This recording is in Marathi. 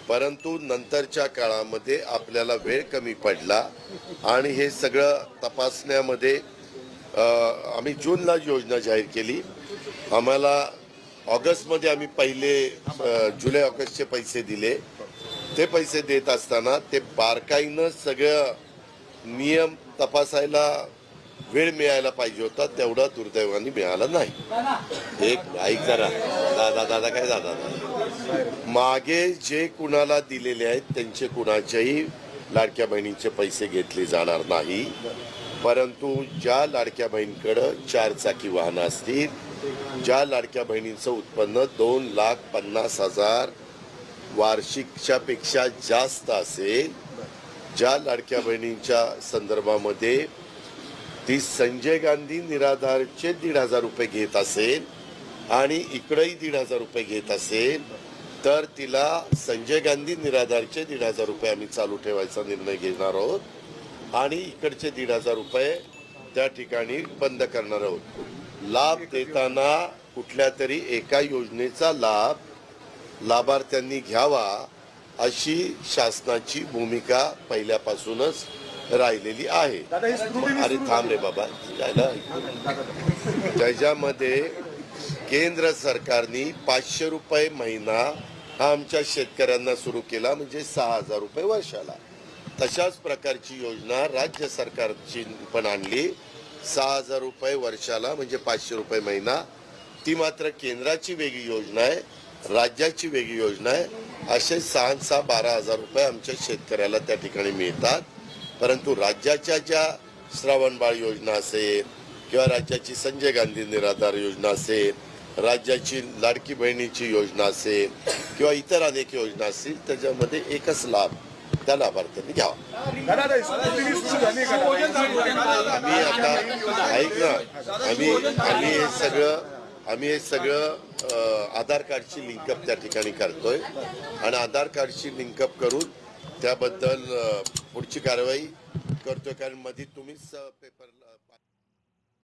परंतु नंतरच्या काळामध्ये आपल्याला वेळ कमी पडला आणि हे सगळं तपासण्यामध्ये आम्ही जूनला योजना जाहीर केली। आम्हाला ऑगस्टमध्ये आम्ही पहिले जुलै ऑगस्टचे पैसे दिले। ते पैसे देत असताना ते बारकाईनं सगळं नियम तपासायला वेळ मिळायला पाहिजे होता, तेवढा दुर्दैवाने मिळाला नाही। एक ऐक जरा, दादा काय दादा मागे जे कुणाला दिलेले आहेत त्यांचे कुणाच्याही लाडक्या बहिणींचे पैसे घेतले जाणार नाही, परंतु ज्या लाडक्या बहिणींकडे 4 चाकी वाहन असतील, ज्या लाडक्या बहिणींचं उत्पन्न 2,50,000 वार्षिकच्या पेक्षा जास्त असेल, ज्या लाडक्या बहिणींच्या संदर्भामध्ये ती संजय गांधी निराधारचे 1,500 रुपये घेत असेल आणि इकडेही 1,500 रुपये घेत असेल, तर तिला संजय गांधी निराधारचे 1,500 रुपये आम्ही चालू ठेवायचा निर्णय घेणार आहोत आणि इकडचे 1,500 रुपये त्या ठिकाणी बंद करणार आहोत। लाभ देताना कुठल्या तरी एका योजनेचा लाभ लाभार्थ्यांनी घ्यावा अशी शासनाची भूमिका पहिल्यापासूनच राहिलेली आहे। अरे थांब रे बाबा, त्याच्यामध्ये केंद्र सरकारने 500 रुपये महिना हा आमच्या शेतकऱ्यांना सुरू केला, म्हणजे 6,000 रुपये वर्षाला। तशाच प्रकारची योजना राज्य सरकारची पण आणली, 6,000 रुपये वर्षाला म्हणजे 500 रुपये महिना। ती मात्र केंद्राची वेगळी योजना आहे, राज्याची वेगळी योजना आहे। असे 6,6 12,000 रुपये आमच्या शेतकऱ्याला त्या ठिकाणी मिळतात। परंतु राज्याच्या ज्या श्रावणबाळ योजना असेल किंवा राज्याची संजय गांधी निराधार योजना असेल, राज्याची लाडकी बहिणीची योजना असेल किंवा इतर अनेक योजना असतील, त्याच्यामध्ये एकच लाभ त्या लाभार्थ्यांनी घ्यावा। आम्ही आता ऐक ना, आम्ही हे सगळं आधार कार्डची लिंकअप त्या ठिकाणी करतोय आणि आधार कार्डची लिंकअप करून त्याबद्दल पुढची कारवाई करतोय, कारण मध्ये तुम्हीच पेपर